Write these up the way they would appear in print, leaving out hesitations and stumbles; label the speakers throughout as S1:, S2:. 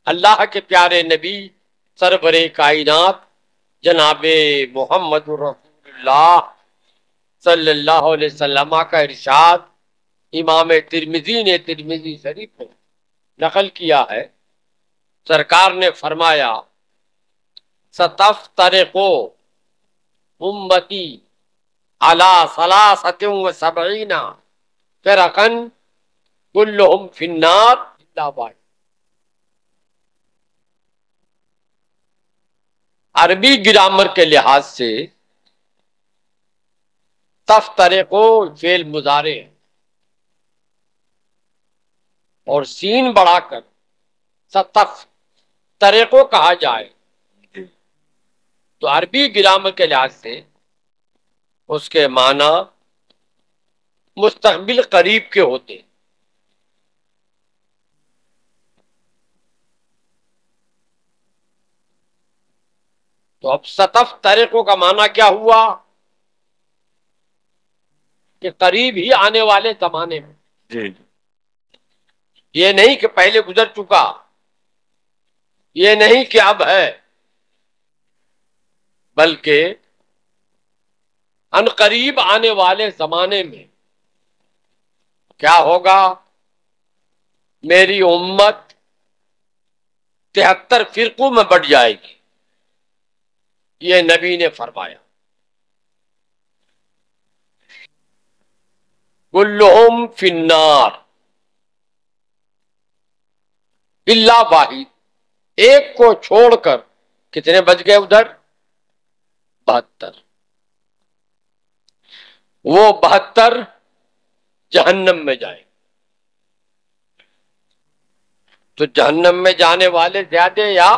S1: اللہ کے پیارے نبی سرور کائنات جناب محمد رسول اللہ صلی اللہ علیہ وسلم کا ارشاد امام ترمذی نے ترمذی شریف میں نقل کیا ہے. سرکار نے فرمایا ستفترق امتی علی ثلاثۃ وسبعین فرقا کلہم فی النار الا واحد. عربی گرامر کے لحاظ سے تفترق فعل مضارع اور سین بڑھا کر ستفترق کہا جائے تو عربی گرامر کے لحاظ سے اس کے معنی مستقبل قریب کے ہوتے. تو اب ستفترق کا معنی کیا ہوا کہ قریب ہی آنے والے زمانے میں.
S2: جی
S1: یہ نہیں کہ پہلے گزر چکا، یہ نہیں کہ اب ہے، بلکہ ان قریب آنے والے زمانے میں کیا ہوگا؟ میری امت 73 فرقوں میں بٹ جائے گی. یہ نبی نے فرمایا. کلہم فی النار الا واحد، ایک کو چھوڑ کر کتنے بچ گئے ادھر؟ 72. وہ 72 جہنم میں جائیں. تو جہنم میں جانے والے زیادہ یا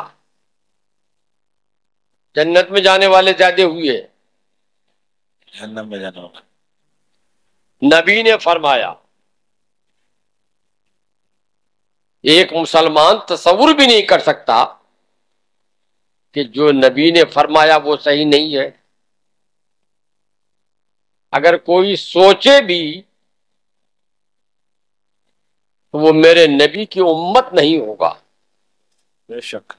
S1: جنت میں جانے والے زیادہ ہوئے؟
S2: جہنم میں جانا ہوگا.
S1: نبی نے فرمایا ایک مسلمان تصور بھی نہیں کر سکتا کہ جو نبی نے فرمایا وہ صحیح نہیں ہے. اگر کوئی سوچے بھی تو وہ میرے نبی کی امت نہیں ہوگا.
S2: بے شک.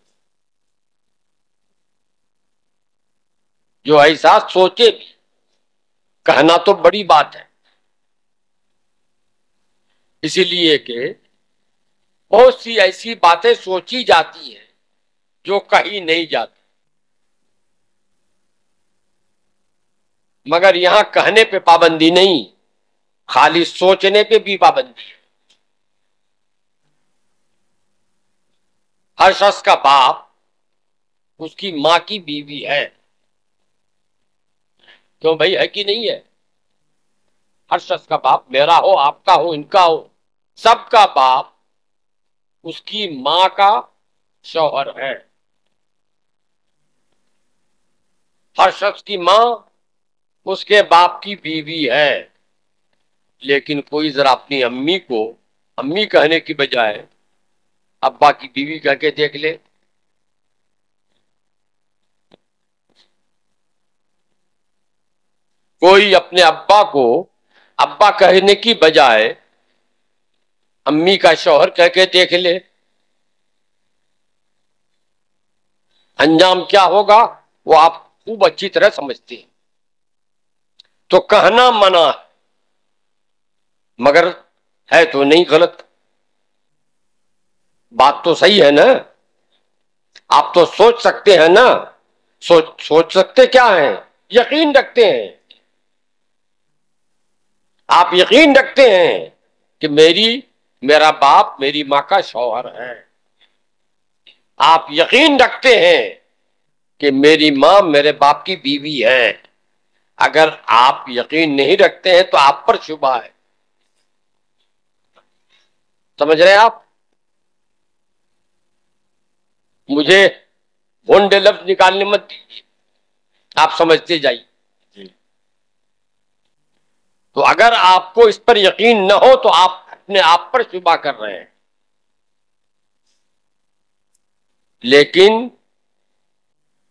S1: جو ایسا سوچے بھی، کہنا تو بڑی بات ہے، اسی لیے کہ بہت سی ایسی باتیں سوچی جاتی ہیں جو کہی نہیں جاتی، مگر یہاں کہنے پہ پابندی نہیں، خالی سوچنے پہ بھی پابندی ہے. ہر شخص کا باپ اس کی ماں کی بیوی ہے. کیوں بھائی، ہے کہ نہیں ہے؟ ہر شخص کا باپ، میرا ہو، آپ کا ہو، ان کا ہو، سب کا باپ اس کی ماں کا شوہر ہے. ہر شخص کی ماں اس کے باپ کی بیوی ہے. لیکن کوئی ذرا اپنی امی کو امی کہنے کی بجائے ابا کی بیوی کہہ کے دیکھ لے. کوئی اپنے ابا کو ابا کہنے کی بجائے امی کا شوہر کہہ کے دیکھ لے، انجام کیا ہوگا وہ آپ خوب اچھی طرح سمجھتے ہیں. تو کہنا منع ہے، مگر ہے تو نہیں غلط. بات تو صحیح ہے نا؟ آپ تو سوچ سکتے ہیں نا؟ سوچ سکتے کیا ہیں؟ یقین رکھتے ہیں. آپ یقین رکھتے ہیں کہ میرا باپ میری ماں کا شوہر ہے. آپ یقین رکھتے ہیں کہ میری ماں میرے باپ کی بیوی ہے. اگر آپ یقین نہیں رکھتے ہیں تو آپ پر شبہ ہے. سمجھ رہے ہیں آپ؟ مجھے بھونڈے لفظ نکالنے مت دیجیے، آپ سمجھتے جائیے.
S2: جی
S1: تو اگر آپ کو اس پر یقین نہ ہو تو آپ اپنے آپ پر شبہ کر رہے ہیں. لیکن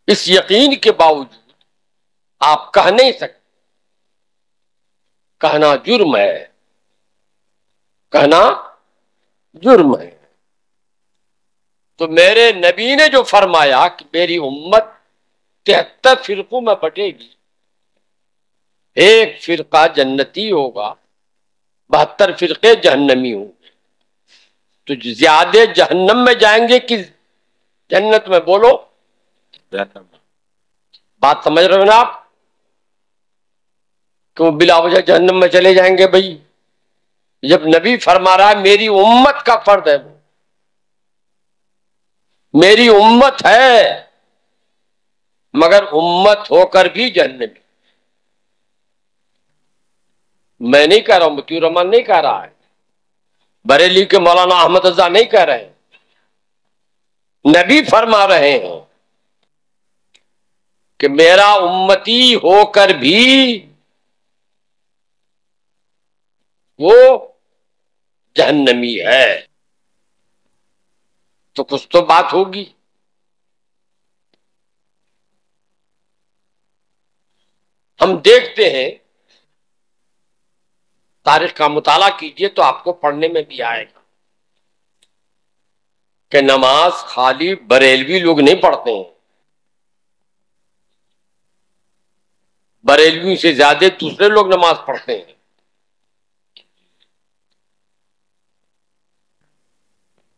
S1: اس یقین کے باوجود آپ کہہ نہیں سکتے. کہنا جرم ہے، کہنا جرم ہے. تو میرے نبی نے جو فرمایا کہ میری امت 73 فرقوں میں بٹے گی، ایک فرقہ جنتی ہوگا، 72 فرقے جہنمی ہوں گے، تو زیادہ جہنم میں جائیں گے کہ جنت میں؟ بولو،
S2: جہنم میں۔
S1: بات سمجھ رہے ہو نا آپ؟ کیوں بلا وجہ جہنم میں چلے جائیں گے بھائی؟ جب نبی فرما رہا ہے میری امت کا فرد ہے، وہ میری امت ہے، مگر امت ہو کر بھی جہنمی۔ میں نہیں کہہ رہا ہوں، مطیع الرحمان نہیں کہہ رہا ہے، بریلی کے مولانا احمد رضا نہیں کہہ رہے ہیں، نبی فرما رہے ہیں کہ میرا امتی ہو کر بھی وہ جہنمی ہے، تو کچھ تو بات ہوگی۔ ہم دیکھتے ہیں، تاریخ کا مطالعہ کیجئے تو آپ کو پڑھنے میں بھی آئے گا کہ نماز خالی بریلوی لوگ نہیں پڑھتے ہیں، بریلوی سے زیادہ دوسرے لوگ نماز پڑھتے ہیں۔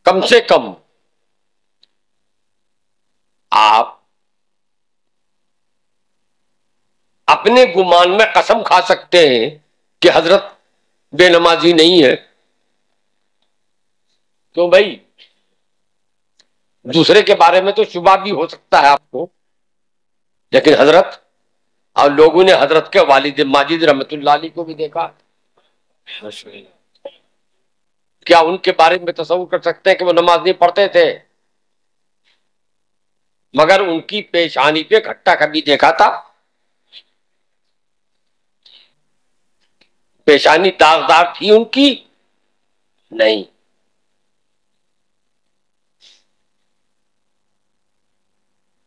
S1: کم سے کم آپ اپنے گمان میں قسم کھا سکتے ہیں کہ حضرت بے نمازی نہیں ہے۔ کیوں بھائی؟ دوسرے کے بارے میں تو شبہ بھی ہو سکتا ہے آپ کو، لیکن حضرت، اور لوگوں نے حضرت کے والد ماجد رحمت اللہ علیہ کو بھی دیکھا، کیا ان کے بارے میں تصور کر سکتے ہیں کہ وہ نماز نہیں پڑھتے تھے؟ مگر ان کی پیشانی پہ گھٹا کبھی دیکھا تھا؟ پیشانی داغدار تھی ان کی؟ نہیں۔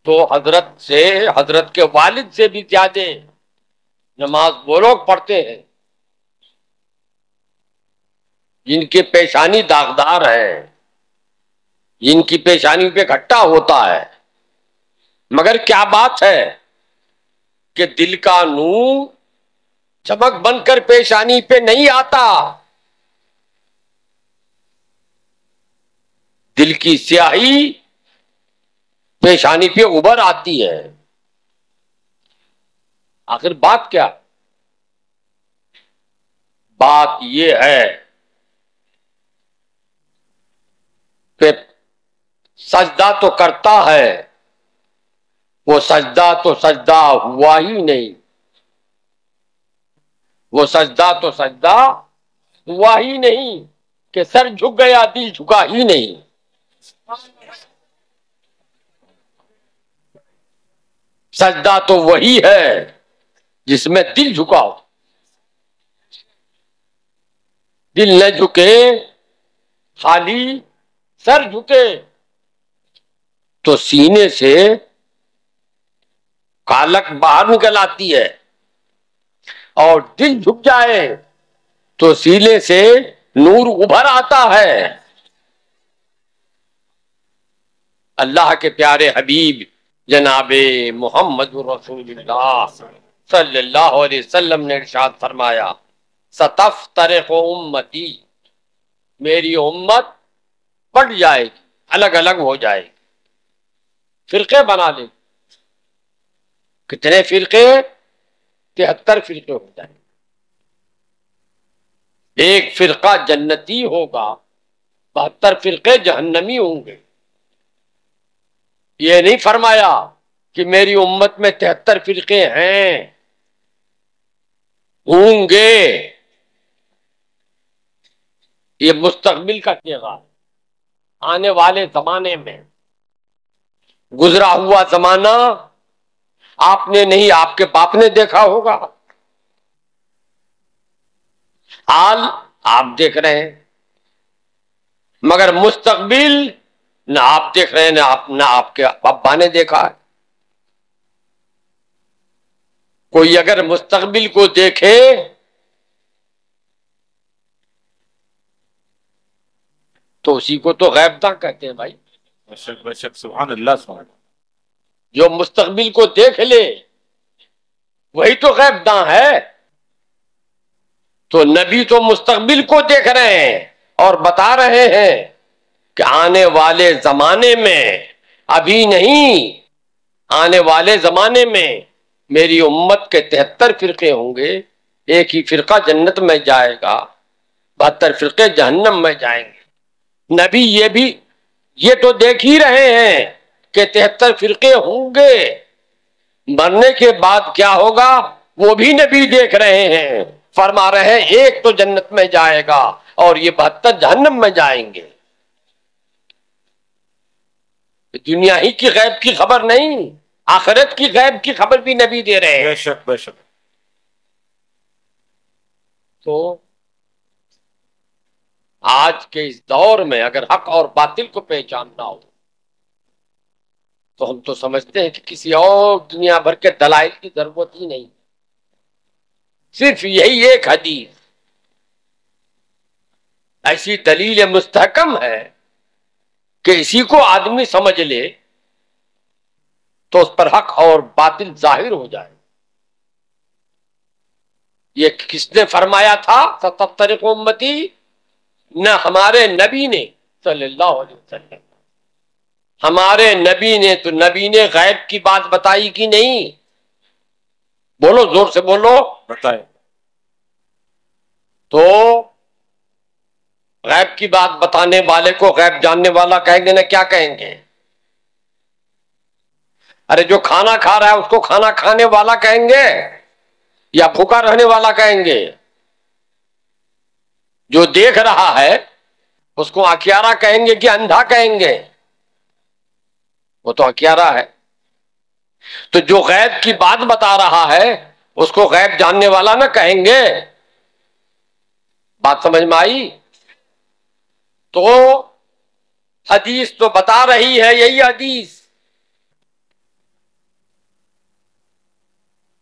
S1: تو حضرت سے، حضرت کے والد سے بھی زیادہ نماز وہ لوگ پڑھتے ہیں جن کی پیشانی داغدار ہے، جن کی پیشانی پہ گھٹا ہوتا ہے، مگر کیا بات ہے کہ دل کا نور چمک بن کر پیشانی پہ نہیں آتا، دل کی سیاہی پیشانی پہ ابھر آتی ہے۔ آخر بات کیا؟ بات یہ ہے کہ سجدہ تو کرتا ہے، وہ سجدہ تو سجدہ ہوا ہی نہیں، وہ سجدہ تو سجدہ ہوا ہی نہیں کہ سر جھک گیا دل جھکا ہی نہیں۔ سجدہ تو وہی ہے جس میں دل جھکا ہو، دل نہ جھکے، خالی سر جھکے تو سینے سے کالک باہر نکل آتی ہے، اور دل جھک جائے تو سینے سے نور ابھر آتا ہے۔ اللہ کے پیارے حبیب جناب محمد رسول اللہ صلی اللہ علیہ وسلم نے ارشاد فرمایا، ستفترق امتی، میری امت بٹ جائے گی، الگ الگ ہو جائے گی، فرقے بنا لے گی۔ کتنے فرقے؟ 73 فرقے ہو جائیں گے۔ ایک فرقہ جنتی ہوگا، 72 فرقے جہنمی ہوں گے۔ یہ نہیں فرمایا کہ میری امت میں 73 فرقے ہیں، ہوں گے، یہ مستقبل کا پیغام، آنے والے زمانے میں۔ گزرا ہوا زمانہ آپ نے نہیں، آپ کے باپ نے دیکھا ہوگا، حال آپ دیکھ رہے ہیں، مگر مستقبل نہ آپ دیکھ رہے ہیں، نہ آپ کے ابا نے دیکھا ہے۔ کوئی اگر مستقبل کو دیکھے تو اسی کو تو غیب داں کہتے ہیں بھائی۔
S2: بے شک سبحان اللہ سبحان اللہ۔
S1: جو مستقبل کو دیکھ لے وہی تو غیب داں ہے۔ تو نبی تو مستقبل کو دیکھ رہے ہیں اور بتا رہے ہیں کہ آنے والے زمانے میں، ابھی نہیں، آنے والے زمانے میں میری امت کے 73 فرقے ہوں گے، ایک ہی فرقہ جنت میں جائے گا، 72 فرقے جہنم میں جائیں گے۔ نبی یہ تو دیکھ ہی رہے ہیں کہ 73 فرقے ہوں گے، مرنے کے بعد کیا ہوگا وہ بھی نبی دیکھ رہے ہیں، فرما رہے ہیں ایک تو جنت میں جائے گا اور یہ 72 جہنم میں جائیں گے۔ دنیا ہی کی غیب کی خبر نہیں، آخرت کی غیب کی خبر بھی نبی دے رہے ہیں۔
S2: بے شک بے شک۔
S1: تو آج کے اس دور میں اگر حق اور باطل کو پہچاننا ہو تو ہم تو سمجھتے ہیں کہ کسی اور دنیا بھر کے دلائل کی ضرورت ہی نہیں، صرف یہی ایک حدیث ایسی دلیل مستحکم ہے کہ اسی کو آدمی سمجھ لے تو اس پر حق اور باطل ظاہر ہو جائے۔ یہ کس نے فرمایا تھا ستفترق امتی؟ نہ ہمارے نبی نے صلی اللہ علیہ وسلم، ہمارے نبی نے تو نبی نے غیب کی بات بتائی کہ نہیں؟ بولو زور سے بولو۔
S2: بتائیں۔
S1: تو غیب کی بات بتانے والے کو غیب جاننے والا کہیں گے نہ کیا کہیں گے؟ ارے جو کھانا کھا رہا ہے اس کو کھانا کھانے والا کہیں گے یا بھوکا رہنے والا کہیں گے؟ جو دیکھ رہا ہے اس کو اکیارا کہیں گے کہ اندھا کہیں گے؟ وہ تو اکیارا ہے۔ تو جو غیب کی بات بتا رہا ہے اس کو غیب جاننے والا نہ کہیں گے۔ بات سمجھ میں آئی؟ تو حدیث تو بتا رہی ہے، یہی حدیث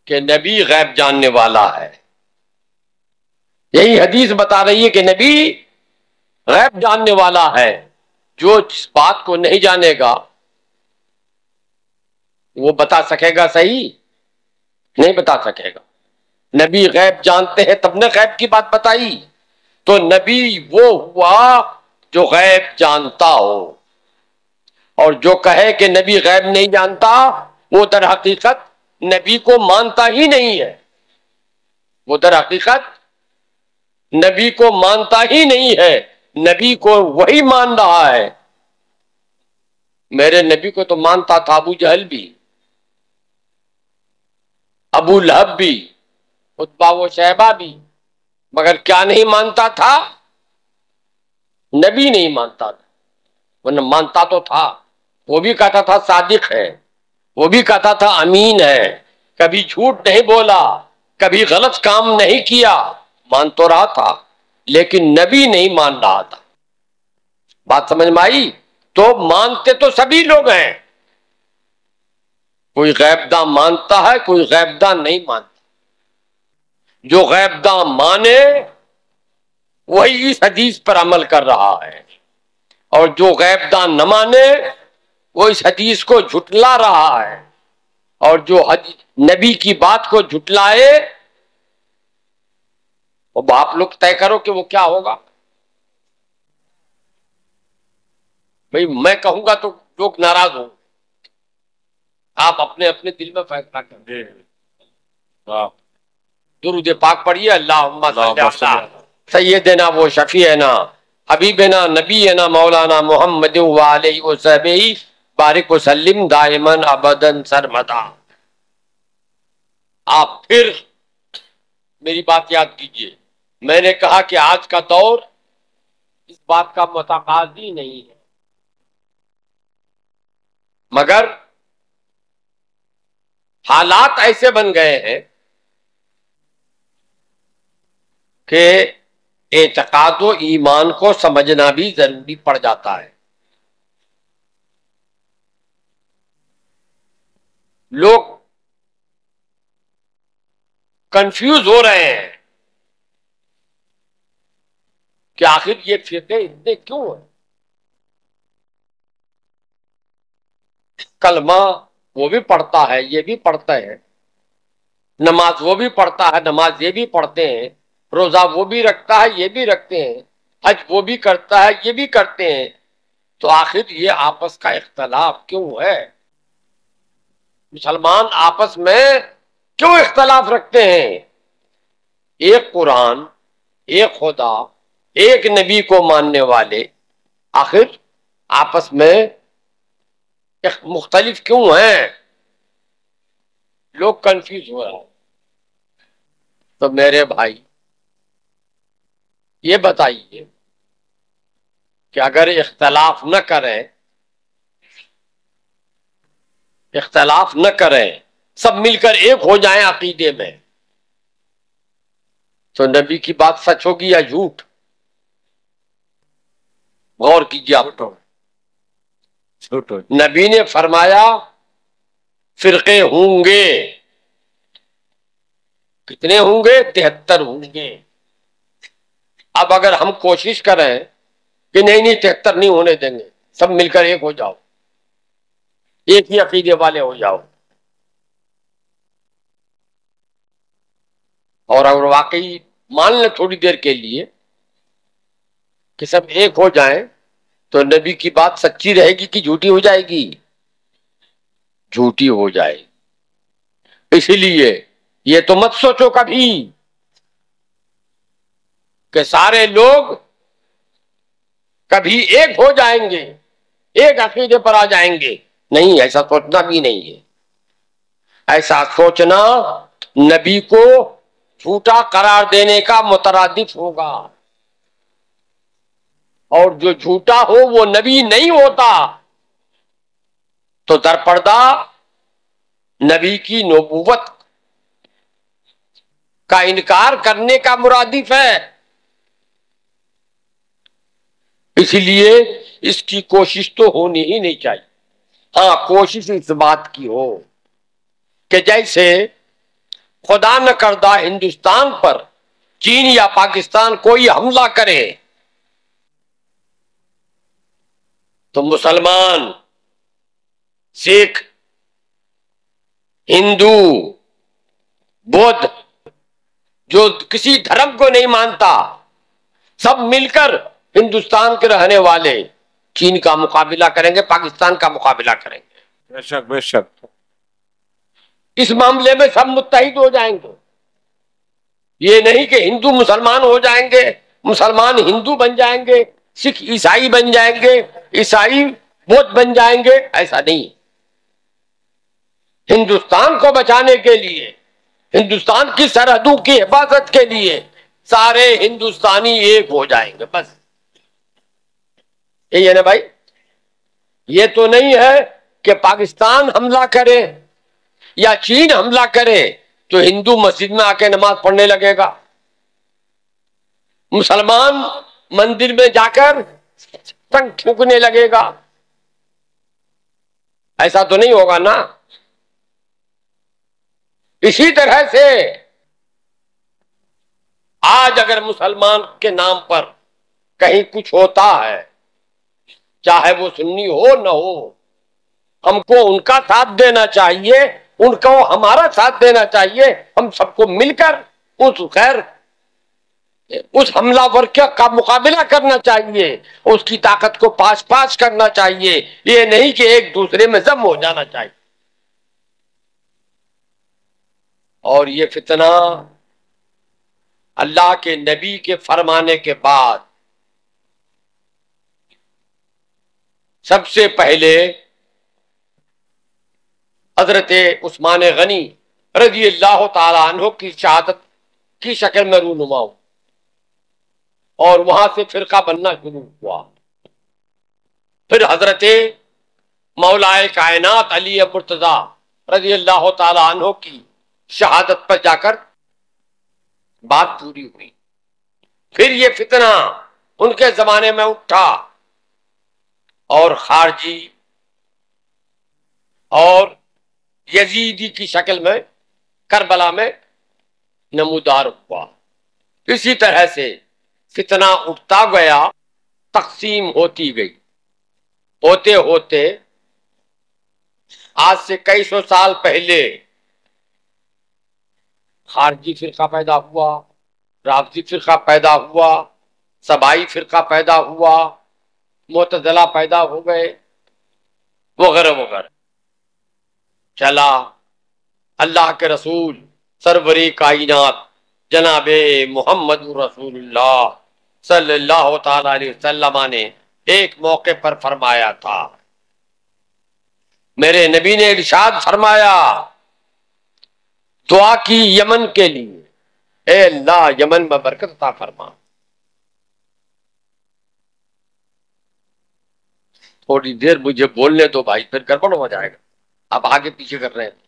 S1: کہ نبی غیب جاننے والا ہے، یہی حدیث بتا رہی ہے کہ نبی غیب جاننے والا ہے۔ جو جس بات کو نہیں جانے گا وہ بتا سکے گا؟ صحیح نہیں بتا سکے گا۔ نبی غیب جانتے ہیں تب نے غیب کی بات بتائی۔ تو نبی وہ ہوا جو غیب جانتا ہو، اور جو کہے کہ نبی غیب نہیں جانتا وہ در حقیقت نبی کو مانتا ہی نہیں ہے، وہ در حقیقت نبی کو مانتا ہی نہیں ہے، نبی کو وہی مان رہا ہے۔ میرے نبی کو تو مانتا تھا ابو جہل بھی، ابو لہب بھی، عتبہ و شیبہ بھی، مگر کیا نہیں مانتا تھا؟ نبی نہیں مانتا تھا، ورنہ مانتا تو تھا۔ وہ بھی کہتا تھا صادق ہے، وہ بھی کہتا تھا امین ہے، کبھی جھوٹ نہیں بولا، کبھی غلط کام نہیں کیا، مان تو رہا تھا، لیکن نبی نہیں مان رہا تھا۔ بات سمجھ میں آئی؟ تو مانتے تو سبھی لوگ ہیں، کوئی غیب داں مانتا ہے، کوئی غیب داں نہیں مانتا۔ جو غیب داں مانے وہی اس حدیث پر عمل کر رہا ہے، اور جو غیب داں نہ مانے وہ اس حدیث کو جھٹلا رہا ہے، اور جو نبی کی بات کو جھٹلائے اب آپ لوگ طے کرو کہ وہ کیا ہوگا۔ بھئی میں کہوں گا تو لوگ ناراض ہوں، آپ اپنے اپنے دل میں فیصلہ کریں۔
S2: جی واہ۔
S1: درود پاک پڑھیے، اللہم صلی
S2: اللہم صلی
S1: علی
S2: اللہ۔
S1: سیدنا و شفیعنا حبیبنا نبینا مولانا محمد وآلہ وصحبہ بارک وسلم دائما ابدا سرمدا۔ آپ پھر میری بات یاد کیجئے، میں نے کہا کہ آج کا دور اس بات کا متقاضی نہیں ہے، مگر حالات ایسے بن گئے ہیں کہ اعتقاد و ایمان کو سمجھنا بھی ضروری پڑ جاتا ہے۔ لوگ کنفیوز ہو رہے ہیں کہ آخر یہ فرقے اتنے کیوں ہیں؟ کلمہ وہ بھی پڑھتا ہے، یہ بھی پڑھتا ہے، نماز وہ بھی پڑھتا ہے، نماز یہ بھی پڑھتے ہیں، روزہ وہ بھی رکھتا ہے، یہ بھی رکھتے ہیں، حج وہ بھی کرتا ہے، یہ بھی کرتے ہیں، تو آخر یہ آپس کا اختلاف کیوں ہے؟ مسلمان آپس میں کیوں اختلاف رکھتے ہیں؟ ایک قرآن، ایک خدا، ایک نبی کو ماننے والے آخر آپس میں مختلف کیوں ہیں؟ لوگ کنفیوز ہو رہا ہے۔ تو میرے بھائی یہ بتائیے کہ اگر اختلاف نہ کریں، سب مل کر ایک ہو جائیں عقیدے میں، تو نبی کی بات سچ ہوگی یا جھوٹ؟ غور کیجیے آپ۔
S2: چھوٹو
S1: نبی نے فرمایا فرقے ہوں گے، کتنے ہوں گے؟ 73 ہوں گے۔ اب اگر ہم کوشش کریں کہ نہیں 73 نہیں ہونے دیں گے، سب مل کر ایک ہو جاؤ، ایک ہی عقیدے والے ہو جاؤ، اور اگر واقعی مان لیں تھوڑی دیر کے لیے کہ سب ایک ہو جائیں، تو نبی کی بات سچی رہے گی کہ جھوٹی ہو جائے گی؟ جھوٹی ہو جائے گی۔ اسی لیے یہ تو مت سوچو کبھی کہ سارے لوگ کبھی ایک ہو جائیں گے، ایک عقیدے پر آ جائیں گے، نہیں، ایسا سوچنا بھی نہیں ہے۔ ایسا سوچنا نبی کو جھوٹا قرار دینے کا مترادف ہوگا، اور جو جھوٹا ہو وہ نبی نہیں ہوتا، تو در پردہ نبی کی نبوت کا انکار کرنے کا مرادف ہے۔ اسی لیے اس کی کوشش تو ہونی ہی نہیں چاہیے۔ ہاں، کوشش اس بات کی ہو کہ جیسے خدا نہ کردہ ہندوستان پر چین یا پاکستان کوئی حملہ کرے تو مسلمان، سکھ، ہندو، بدھ، جو کسی دھرم کو نہیں مانتا، سب مل کر ہندوستان کے رہنے والے چین کا مقابلہ کریں گے، پاکستان کا مقابلہ کریں گے۔
S2: بے شک بے شک۔
S1: اس معاملے میں سب متحد ہو جائیں گے۔ یہ نہیں کہ ہندو مسلمان ہو جائیں گے، مسلمان ہندو بن جائیں گے، سکھ عیسائی بن جائیں گے، عیسائی بدھ بن جائیں گے، ایسا نہیں۔ ہندوستان کو بچانے کے لیے، ہندوستان کی سرحدوں کی حفاظت کے لیے سارے ہندوستانی ایک ہو جائیں گے، بس یہی ہے نا بھائی۔ یہ تو نہیں ہے کہ پاکستان حملہ کرے یا چین حملہ کرے تو ہندو مسجد میں آ کے نماز پڑھنے لگے گا، مسلمان مندر میں جا کر پتنگ پھونکنے لگے گا، ایسا تو نہیں ہوگا نا۔ اسی طرح سے آج اگر مسلمان کے نام پر کہیں کچھ ہوتا ہے، چاہے وہ سنی ہو نہ ہو، ہم کو ان کا ساتھ دینا چاہیے، ان کو ہمارا ساتھ دینا چاہیے، ہم سب کو مل کر اس حملہ ور کا مقابلہ کرنا چاہیے، اس کی طاقت کو پاس پاس کرنا چاہیے، یہ نہیں کہ ایک دوسرے میں ضم ہو جانا چاہیے۔ اور یہ فتنہ اللہ کے نبی کے فرمانے کے بعد سب سے پہلے حضرت عثمان غنی رضی اللہ تعالی عنہ کی شہادت کی شکل میں رونما ہو، اور وہاں سے فرقہ بننا شروع ہوا۔ پھر حضرت مولائے کائنات علی مرتضیٰ رضی اللہ تعالی عنہ کی شہادت پر جا کر بات پوری ہوئی۔ پھر یہ فتنہ ان کے زمانے میں اٹھا، اور خارجی اور یزیدی کی شکل میں کربلا میں نمودار ہوا۔ اسی طرح سے فتنہ اٹھتا گیا، تقسیم ہوتی گئی، ہوتے ہوتے آج سے کئی سو سال پہلے خارجی فرقہ پیدا ہوا، رافضی فرقہ پیدا ہوا، سبائی فرقہ پیدا ہوا، معتزلہ پیدا ہو گئے، وغیرہ وغیرہ. چلا اللہ کے رسول سروری کائنات جناب محمد رسول اللہ صلی اللہ تعالی علیہ وسلم نے ایک موقع پر فرمایا تھا، میرے نبی نے ارشاد فرمایا دعا کی یمن کے لیے، اے اللہ یمن میں برکت عطا فرما. تھوڑی دیر مجھے بولنے دو بھائی، پھر گڑبڑ ہو جائے گا. اب آگے پیچھے کر رہے ہیں.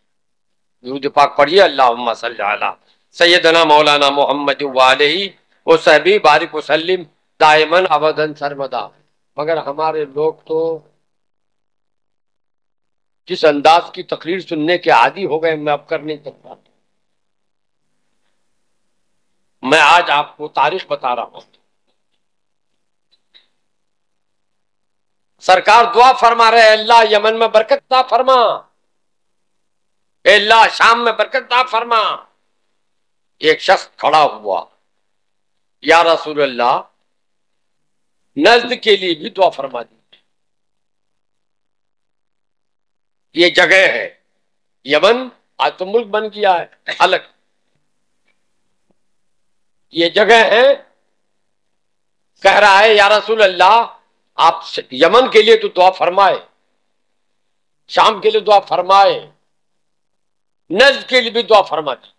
S1: درود پاک پڑھیے، اللہم صلی علی سیدنا مولانا محمد وعلیہ وصحبہ بارک وسلم دائماً ابداً سرمدا. مگر ہمارے لوگ تو جس انداز کی تقریر سننے کے عادی ہو گئے، میں اب کر نہیں سکتا. میں آج آپ کو تاریخ بتا رہا ہوں. سرکار دعا فرما رہے ہیں، اللہ یمن میں برکت عطا فرما، اے اللہ شام میں برکت عطا فرما. ایک شخص کھڑا ہوا، یا رسول اللہ نجد کے لیے بھی دعا فرما دی. یہ جگہ ہے یمن، آج تو ملک بن گیا ہے الگ. یہ جگہ ہے، کہہ رہا ہے یا رسول اللہ آپ یمن کے لیے تو دعا فرمائے، شام کے لیے دعا فرمائے، نجد کے لیے بھی دعا فرما دی.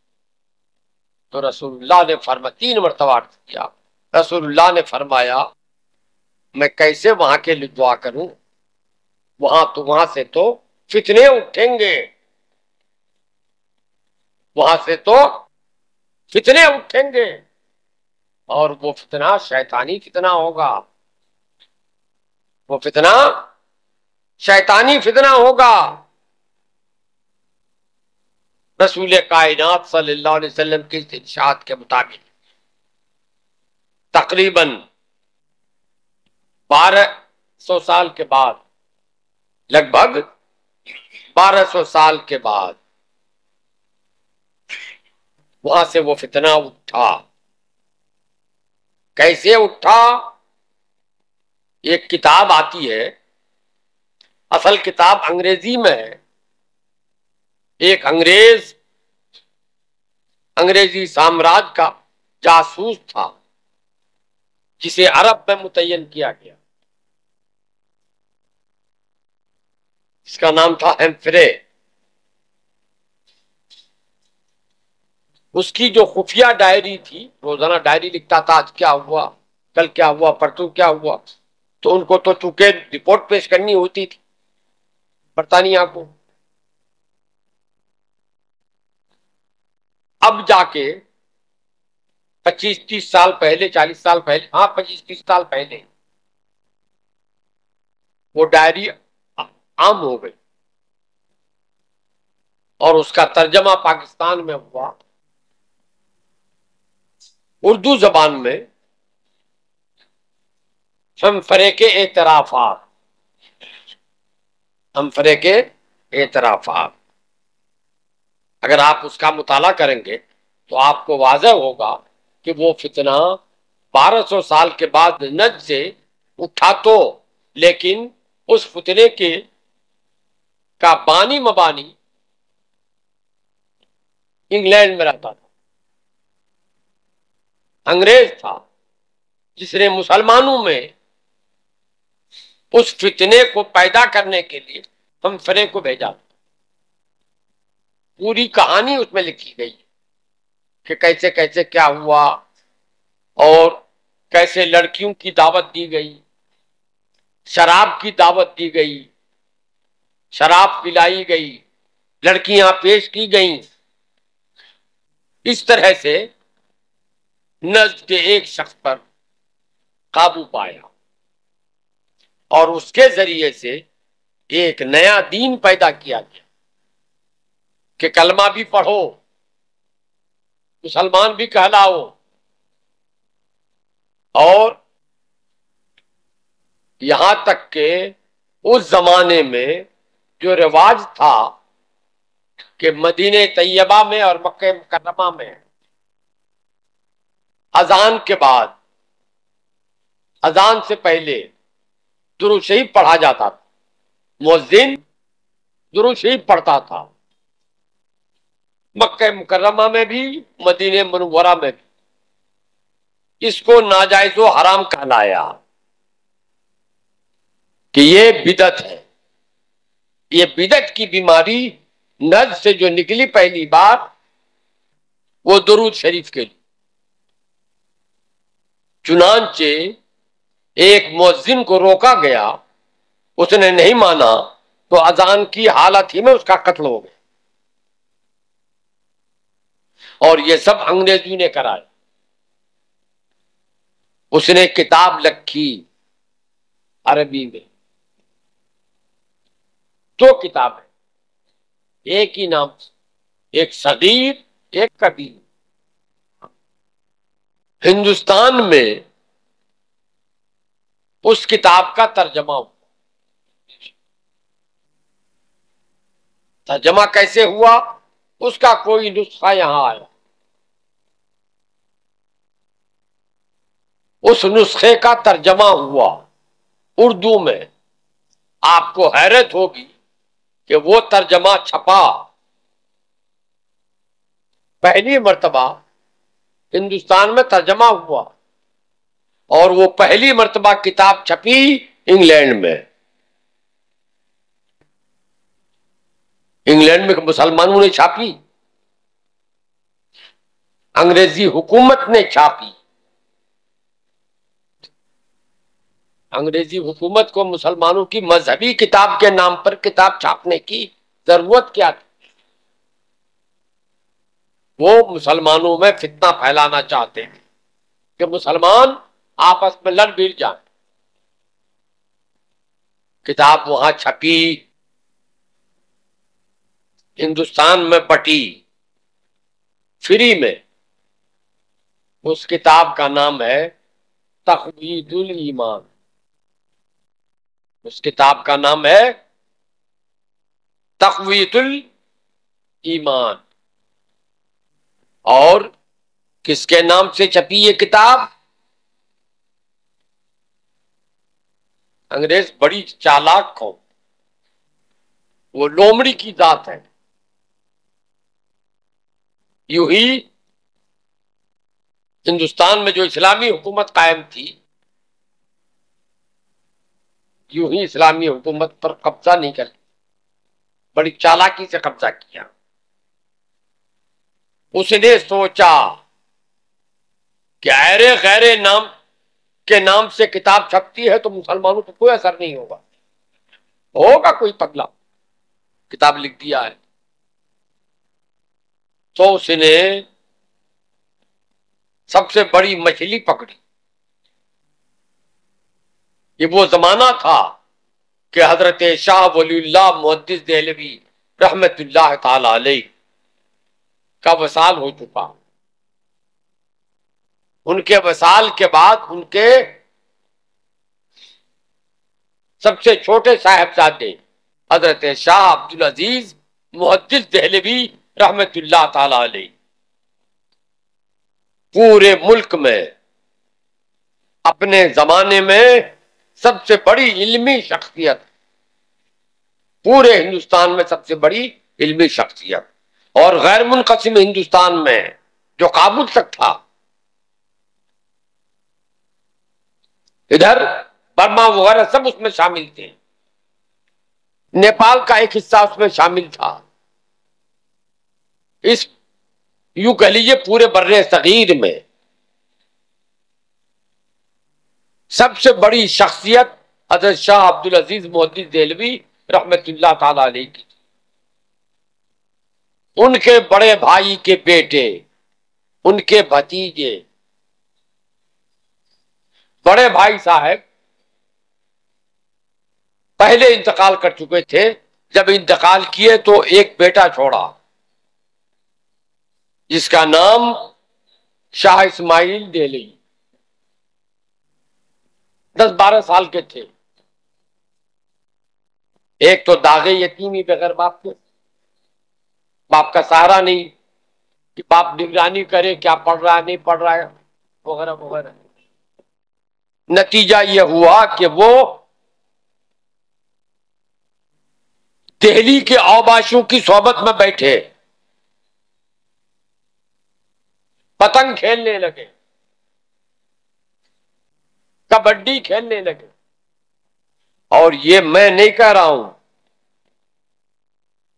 S1: تو رسول اللہ نے فرمایا، 3 مرتبہ کیا. رسول اللہ نے فرمایا میں کیسے وہاں کے لیے دعا کروں، وہاں سے تو فتنے اٹھیں گے، وہاں سے تو فتنے اٹھیں گے، اور وہ فتنہ شیطانی فتنہ ہوگا، وہ فتنہ شیطانی فتنہ ہوگا. رسول کائنات صلی اللہ علیہ وسلم کے ارشاد کے مطابق تقریباً 1200 سال کے بعد، لگ بھگ 1200 سال کے بعد وہاں سے وہ فتنہ اٹھا. کیسے اٹھا؟ ایک کتاب آتی ہے، اصل کتاب انگریزی میں ہے. ایک انگریزی سامراج کا جاسوس تھا جسے عرب میں متعین کیا گیا. اس کا نام تھا ہیمفرے. اس کی جو خفیہ ڈائری تھی، روزانہ ڈائری لکھتا تھا، آج کیا ہوا، کل کیا ہوا، پرسوں کیا ہوا. تو ان کو تو چونکہ رپورٹ پیش کرنی ہوتی تھی برطانیہ کو. اب جا کے 25-30 سال پہلے، 40 سال پہلے، 25-30 سال پہلے وہ ڈائری عام ہو گئی اور اس کا ترجمہ پاکستان میں ہوا اردو زبان میں. ہمفرے کے اعترافات، ہمفرے کے اعترافات. اگر آپ اس کا مطالعہ کریں گے تو آپ کو واضح ہوگا کہ وہ فتنہ 1200 سال کے بعد نجد سے اٹھا تو، لیکن اس فتنے کا بانی مبانی انگلینڈ میں رہتا تھا، انگریز تھا، جس نے مسلمانوں میں اس فتنے کو پیدا کرنے کے لیے ہمفرے کو بھیجا. پوری کہانی اس میں لکھی گئی کہ کیسے کیسے کیا ہوا، اور کیسے لڑکیوں کی دعوت دی گئی، شراب کی دعوت دی گئی، شراب پلائی گئی، لڑکیاں پیش کی گئیں. اس طرح سے نجد کے ایک شخص پر قابو پایا اور اس کے ذریعے سے ایک نیا دین پیدا کیا گیا کہ کلمہ بھی پڑھو، مسلمان بھی کہلاؤ. اور یہاں تک کہ اس زمانے میں جو رواج تھا کہ مدینہ طیبہ میں اور مکہ مکرمہ میں اذان کے بعد، اذان سے پہلے درود شریف پڑھا جاتا تھا، مؤذن درود شریف پڑھتا تھا، مکہ مکرمہ میں بھی مدینہ منورہ میں بھی، اس کو ناجائز و حرام کہلایا کہ یہ بدعت ہے۔ یہ بدعت کی بیماری نزد سے جو نکلی پہلی بار، وہ درود شریف کے لیے۔ چنانچہ ایک مؤذن کو روکا گیا، اس نے نہیں مانا تو اذان کی حالت ہی میں اس کا قتل ہو گیا، اور یہ سب انگریزی نے کرایا۔ اس نے کتاب لکھی عربی میں، دو کتابیں ایک ہی نام سے، ایک صغیر ایک کبیر۔ ہندوستان میں اس کتاب کا ترجمہ ہوا۔ ترجمہ کیسے ہوا؟ اس کا کوئی نسخہ یہاں آیا، اس نسخے کا ترجمہ ہوا اردو میں۔ آپ کو حیرت ہوگی کہ وہ ترجمہ چھپا پہلی مرتبہ ہندوستان میں ترجمہ ہوا، اور وہ پہلی مرتبہ کتاب چھپی انگلینڈ میں۔ انگلینڈ میں مسلمانوں نے چھاپی، انگریزی حکومت نے چھاپی۔ انگریزی حکومت کو مسلمانوں کی مذہبی کتاب کے نام پر کتاب چھاپنے کی ضرورت کیا تھی؟ وہ مسلمانوں میں فتنہ پھیلانا چاہتے ہیں کہ مسلمان آپس میں لڑ بھڑ جائیں۔ کتاب وہاں چھپی، ہندوستان میں بٹی فری میں۔ اس کتاب کا نام ہے تقویت الایمان۔ اس کتاب کا نام ہے تقویت الایمان۔ اور کس کے نام سے چھپی یہ کتاب؟ انگریز بڑی چالاک قوم، وہ لومڑی کی ذات ہے۔ یوں ہی ہندوستان میں جو اسلامی حکومت قائم تھی، یوں ہی اسلامی حکومت پر قبضہ نہیں کر، بڑی چالاکی سے قبضہ کیا۔ اس نے سوچا کہ ایرے غیرے نام کے نام سے کتاب چھپتی ہے تو مسلمانوں کو کوئی اثر نہیں ہوگا، ہوگا کوئی پگلا کتاب لکھ دیا ہے۔ تو اس نے سب سے بڑی مچھلی پکڑی۔ یہ وہ زمانہ تھا کہ حضرت شاہ ولی اللہ محدث دہلوی رحمت اللہ تعالی علیہ کا وصال ہو چکا۔ ان کے وصال کے بعد ان کے سب سے چھوٹے صاحبزادے حضرت شاہ عبدالعزیز محدث دہلوی رحمت اللہ تعالی علیہ پورے ملک میں اپنے زمانے میں سب سے بڑی علمی شخصیت، پورے ہندوستان میں سب سے بڑی علمی شخصیت، اور غیر منقسم ہندوستان میں جو کابل تک تھا، ادھر برما وغیرہ سب اس میں شامل تھے، نیپال کا ایک حصہ اس میں شامل تھا۔ اس یوں کہہ لیجیے پورے بر صغیر میں سب سے بڑی شخصیت حضرت شاہ عبدالعزیز محدث دہلوی رحمت اللہ تعالی علیہ کی۔ ان کے بڑے بھائی کے بیٹے، ان کے بھتیجے، بڑے بھائی صاحب پہلے انتقال کر چکے تھے۔ جب انتقال کیے تو ایک بیٹا چھوڑا جس کا نام شاہ اسماعیل دہلوی، 10-12 سال کے تھے۔ ایک تو داغے یتیمی بغیر باپ کے، باپ کا سہارا نہیں کہ باپ نگرانی کرے کیا پڑھ رہا ہے نہیں پڑھ رہا ہے وغیرہ وغیرہ۔ نتیجہ یہ ہوا کہ وہ دہلی کے اوباشوں کی صحبت میں بیٹھے پتنگ کھیلنے لگے، کبڈی کھیلنے لگے۔ اور یہ میں نہیں کہہ رہا ہوں،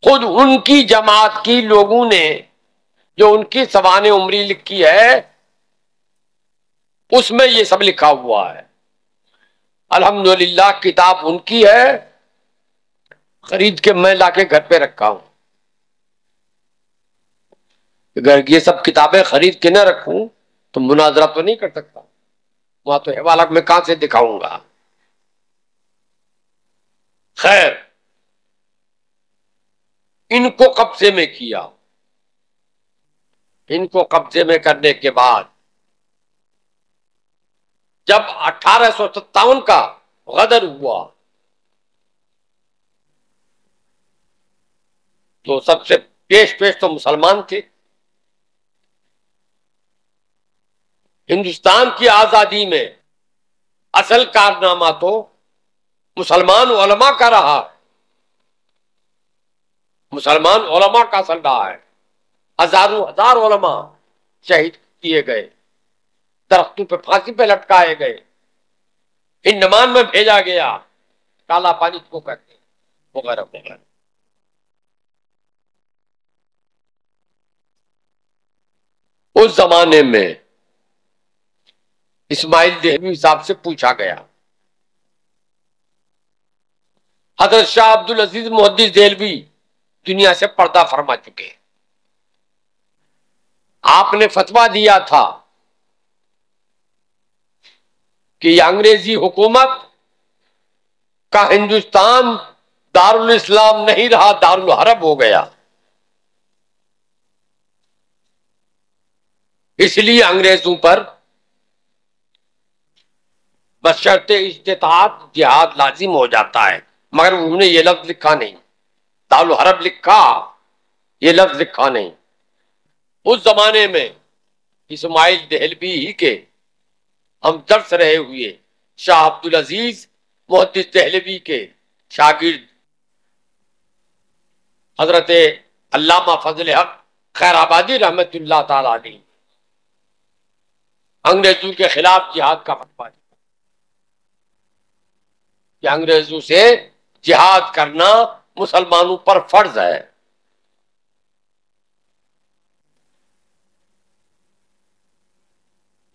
S1: خود ان کی جماعت کی لوگوں نے جو ان کی سوانح عمری لکھی ہے اس میں یہ سب لکھا ہوا ہے۔ الحمدللہ کتاب ان کی ہے، خرید کے میں لا کے گھر پہ رکھا ہوں۔ اگر یہ سب کتابیں خرید کے نہ رکھوں تو مناظرہ تو نہیں کر سکتا، وہاں تو حوالہ میں کہاں سے دکھاؤں گا۔ خیر، ان کو قبضے میں کیا، ان کو قبضے میں کرنے کے بعد جب 1857 کا غدر ہوا تو سب سے پیش تو مسلمان تھے۔ ہندوستان کی آزادی میں اصل کارنامہ تو مسلمان علماء کا رہا، مسلمان علماء کا اصل رہا ہے۔ ہزاروں ہزار علماء شہید کیے گئے، درختوں پہ پھانسی پہ لٹکائے گئے، انڈمان میں بھیجا گیا، کالا پانی کو کہتے ہیں وغیرہ وغیرہ۔ اس زمانے میں اسماعیل دہلوی صاحب سے پوچھا گیا، حضرت شاہ عبد العزیز محدث دہلوی دنیا سے پردہ فرما چکے، آپ نے فتویٰ دیا تھا کہ یہ انگریزی حکومت کا ہندوستان دارالاسلام نہیں رہا، دارالحرب ہو گیا، اس لیے انگریزوں پر بشرط استطاعت جہاد لازم ہو جاتا ہے۔ مگر انہوں نے یہ لفظ لکھا نہیں، دارالحرب لکھا، یہ لفظ لکھا نہیں۔ اس زمانے میں اسماعیل دہلوی ہی کے ہم درس رہے ہوئے شاہ عبد العزیز محدث دہلوی کے شاگرد حضرت علامہ فضل حق خیر آبادی رحمت اللہ تعالی علیہ انگریزوں کے خلاف جہاد کا فتویٰ دیا کہ انگریزوں سے جہاد کرنا مسلمانوں پر فرض ہے۔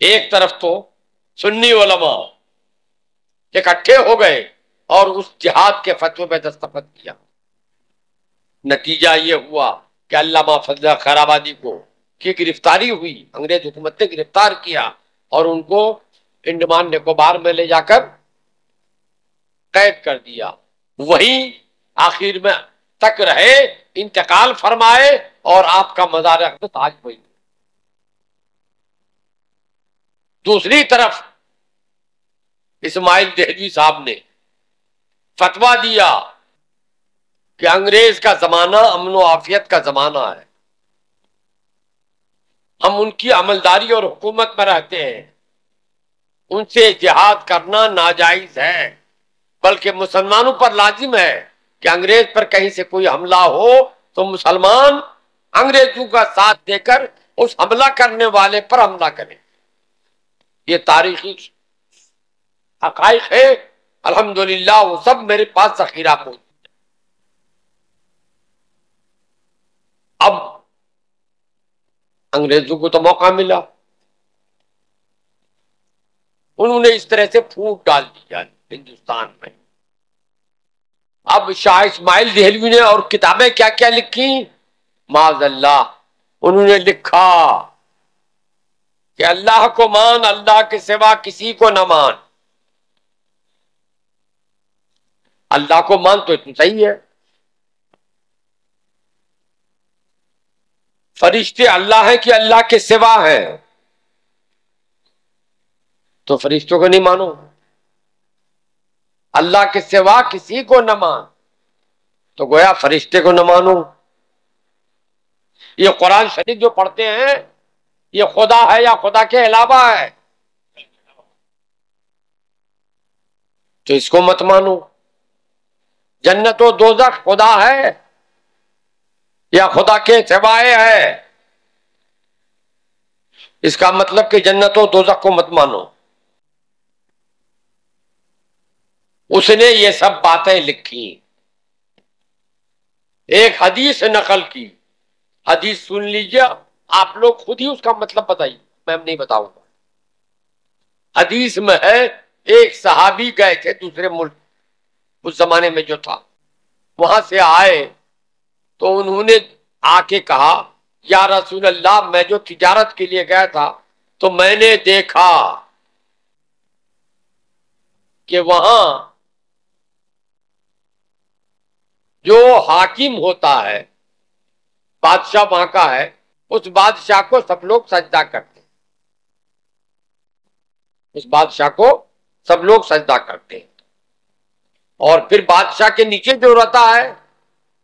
S1: ایک طرف تو سنی علماء اکٹھے ہو گئے اور اس جہاد کے فتوے پہ دستخط کیا۔ نتیجہ یہ ہوا کہ علامہ فضل خیر آبادی کی گرفتاری ہوئی، انگریز حکومت نے گرفتار کیا اور ان کو انڈمان نکوبار میں لے جا کر قید کر دیا، وہیں آخر میں تک رہے، انتقال فرمائے اور آپ کا مزار اقدس آج وہی۔ دوسری طرف اسماعیل دہلوی صاحب نے فتویٰ دیا کہ انگریز کا زمانہ امن و عافیت کا زمانہ ہے، ہم ان کی عملداری اور حکومت میں رہتے ہیں، ان سے جہاد کرنا ناجائز ہے، بلکہ مسلمانوں پر لازم ہے کہ انگریز پر کہیں سے کوئی حملہ ہو تو مسلمان انگریزوں کا ساتھ دے کر اس حملہ کرنے والے پر حملہ کریں۔ یہ تاریخی حقائق ہے، الحمدللہ وہ سب میرے پاس ذخیرہ پہنچ۔ اب انگریزوں کو تو موقع ملا، انہوں نے اس طرح سے پھوٹ ڈال دیا ہندوستان میں۔ اب شاہ اسماعیل دہلوی نے اور کتابیں کیا کیا لکھی، معاذ اللہ، انہوں نے لکھا کہ اللہ کو مان، اللہ کے سوا کسی کو نہ مان۔ اللہ کو مان تو اتنا صحیح ہے، فرشتے اللہ ہیں کہ اللہ کے سوا ہیں، تو فرشتوں کو نہیں مانو، اللہ کے سوا کسی کو نہ مان۔ تو گویا فرشتے کو نہ مانو. یہ قرآن شریف جو پڑھتے ہیں یہ خدا ہے یا خدا کے علاوہ ہے؟ تو اس کو مت مانو. جنت و دوزخ خدا ہے یا خدا کے سوائے ہے؟ اس کا مطلب کہ جنت و دوزخ کو مت مانو. اس نے یہ سب باتیں لکھی، ایک حدیث نقل کی. حدیث سن لیجیے، آپ لوگ خود ہی اس کا مطلب بتائیے، میں نہیں بتاؤں گا. حدیث میں ہے ایک صحابی گئے تھے دوسرے ملک، اس زمانے میں جو تھا، وہاں سے آئے تو انہوں نے آ کے کہا یا رسول اللہ، میں جو تجارت کے لیے گیا تھا تو میں نے دیکھا کہ وہاں جو حاکم ہوتا ہے، بادشاہ وہاں کا ہے، اس بادشاہ کو سب لوگ سجدہ کرتے ہیں. اس بادشاہ کو سب لوگ سجدہ کرتے ہیں، اور پھر بادشاہ کے نیچے جو رہتا ہے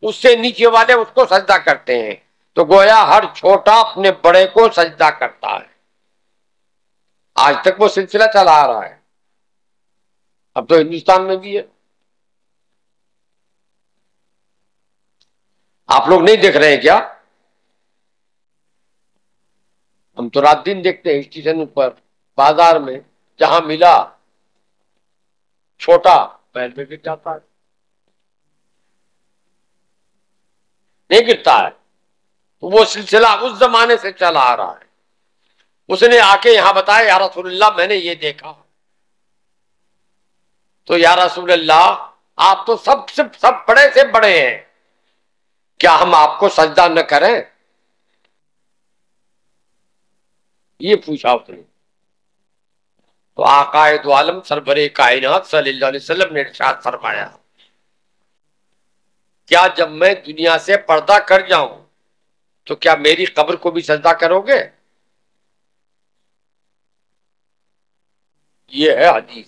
S1: اس سے نیچے والے اس کو سجدہ کرتے ہیں. تو گویا ہر چھوٹا اپنے بڑے کو سجدہ کرتا ہے. آج تک وہ سلسلہ چلا آ رہا ہے، اب تو ہندوستان میں بھی ہے. آپ لوگ نہیں دیکھ رہے ہیں کیا؟ ہم تو رات دن دیکھتے ہیں اسٹیشن پر، بازار میں، جہاں ملا چھوٹا پیر پہ گر جاتا ہے. نہیں گرتا ہے. وہ سلسلہ اس زمانے سے چلا آ رہا ہے. اس نے آ کے یہاں بتایا یا رسول اللہ میں نے یہ دیکھا. تو یا رسول اللہ آپ تو سب بڑے سے بڑے ہیں، کیا ہم آپ کو سجدہ نہ کریں؟ یہ پوچھا اس نے. تو آقا دو عالم سرور کائنات صلی اللہ علیہ وسلم نے ارشاد فرمایا، کیا جب میں دنیا سے پردہ کر جاؤں تو کیا میری قبر کو بھی سجدہ کرو گے؟ یہ ہے حدیث.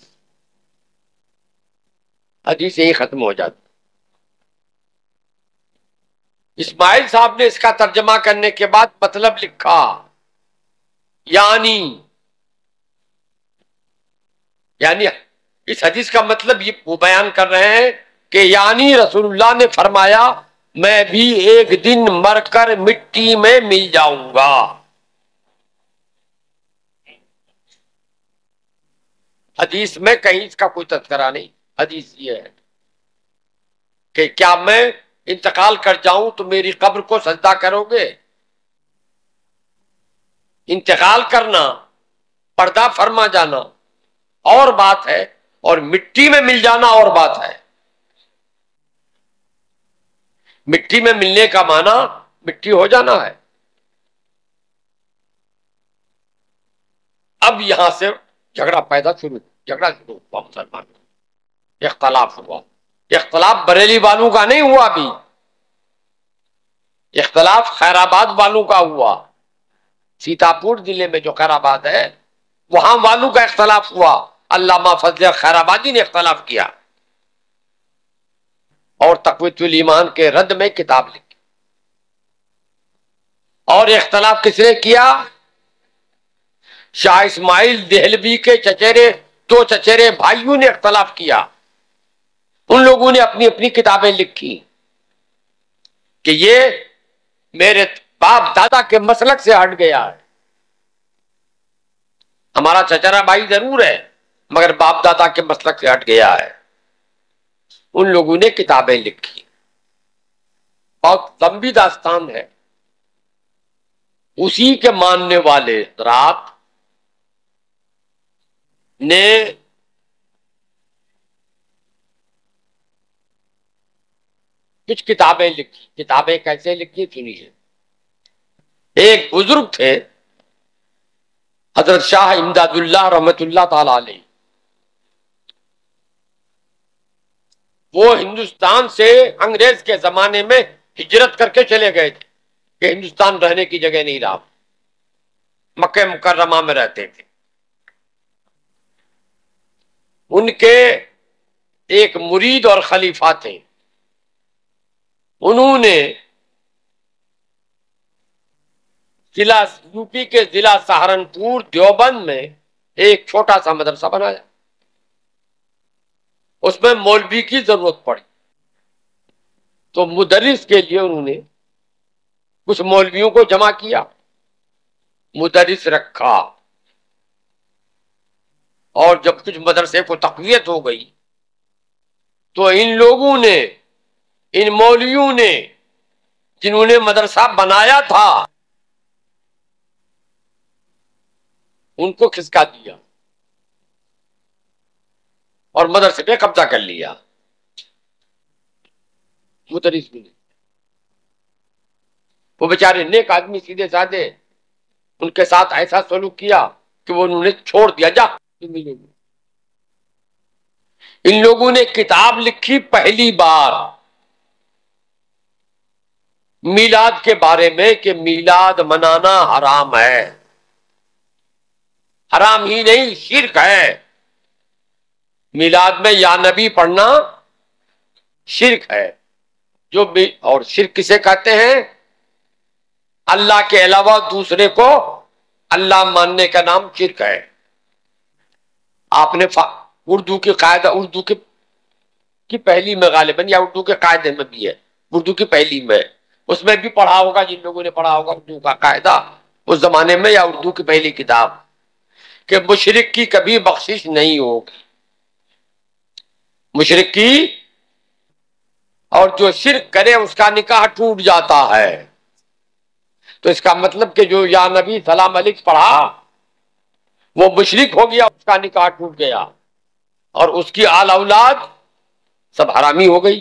S1: حدیث یہی ختم ہو جاتی. اسماعیل صاحب نے اس کا ترجمہ کرنے کے بعد مطلب لکھا، یعنی اس حدیث کا مطلب یہ وہ بیان کر رہے ہیں کہ یعنی رسول اللہ نے فرمایا میں بھی ایک دن مر کر مٹی میں مل جاؤں گا. حدیث میں کہیں اس کا کوئی تذکرہ نہیں. حدیث یہ ہے کہ کیا میں انتقال کر جاؤں تو میری قبر کو سجدہ کرو گے؟ انتقال کرنا، پردہ فرما جانا اور بات ہے، اور مٹی میں مل جانا اور بات ہے. مٹی میں ملنے کا معنی مٹی ہو جانا ہے. اب یہاں سے جھگڑا ہوا، مسلمان اختلاف ہوا. اختلاف بریلی والوں کا نہیں ہوا، ابھی اختلاف خیر آباد والوں کا ہوا. سیتاپور ضلع میں جو خیر آباد ہے وہاں والوں کا اختلاف ہوا. علامہ فضل خیر آبادی نے اختلاف کیا اور تقویۃ الایمان کے رد میں کتاب لکھی. اور اختلاف کس نے کیا؟ شاہ اسماعیل دہلوی کے دو چچیرے بھائیوں نے اختلاف کیا. ان لوگوں نے اپنی اپنی کتابیں لکھی کہ یہ میرے باپ دادا کے مسلک سے ہٹ گیا ہے. ہمارا چچرا بھائی ضرور ہے مگر باپ دادا کے مسلک سے ہٹ گیا ہے. ان لوگوں نے کتابیں لکھی، بہت لمبی داستان ہے. اسی کے ماننے والے حضرات نے کچھ کتابیں لکھی. کتابیں کیسے لکھی سنیے. ایک بزرگ تھے حضرت شاہ امداد اللہ رحمت اللہ تعالی علیہ. وہ ہندوستان سے انگریز کے زمانے میں ہجرت کر کے چلے گئے تھے کہ ہندوستان رہنے کی جگہ نہیں رہا، مکہ مکرمہ میں رہتے تھے. ان کے ایک مرید اور خلیفہ تھے انہوں نے ضلع یو پی کے ضلع سہارنپور دیوبند میں ایک چھوٹا سا مدرسہ بنایا. اس میں مولوی کی ضرورت پڑی تو مدرس کے لیے انہوں نے کچھ مولویوں کو جمع کیا، مدرس رکھا، اور جب کچھ مدرسے کو تقویت ہو گئی تو ان لوگوں نے، ان مولویوں نے جنہوں نے مدرسہ بنایا تھا، ان کو کھسکا دیا اور مدرسے پہ قبضہ کر لیا. مدرس بھی نہیں، وہ بیچارے نیک آدمی سیدھے سادے، ان کے ساتھ ایسا سلوک کیا کہ وہ انہوں نے چھوڑ دیا. جا. ان لوگوں نے کتاب لکھی پہلی بار میلاد کے بارے میں کہ میلاد منانا حرام ہے. حرام ہی نہیں، شرک ہے. میلاد میں یا نبی پڑھنا شرک ہے. اور شرک کسے کہتے ہیں؟ اللہ کے علاوہ دوسرے کو اللہ ماننے کا نام شرک ہے. آپ نے اردو کی قاعدہ، اردو کی پہلی میں غالباً، یا اردو کے قاعدے میں بھی ہے، اردو کی پہلی میں، اس میں بھی پڑھا ہوگا جن لوگوں نے پڑھا ہوگا اردو کا قاعدہ اس زمانے میں، یا اردو کی پہلی کتاب، کہ مشرک کی کبھی بخشش نہیں ہوگی. مشرک کی، اور جو شرک کرے اس کا نکاح ٹوٹ جاتا ہے. تو اس کا مطلب کہ جو یا نبی سلام علیک پڑھا وہ مشرک ہو گیا، اس کا نکاح ٹوٹ گیا، اور اس کی آل اولاد سب حرامی ہو گئی.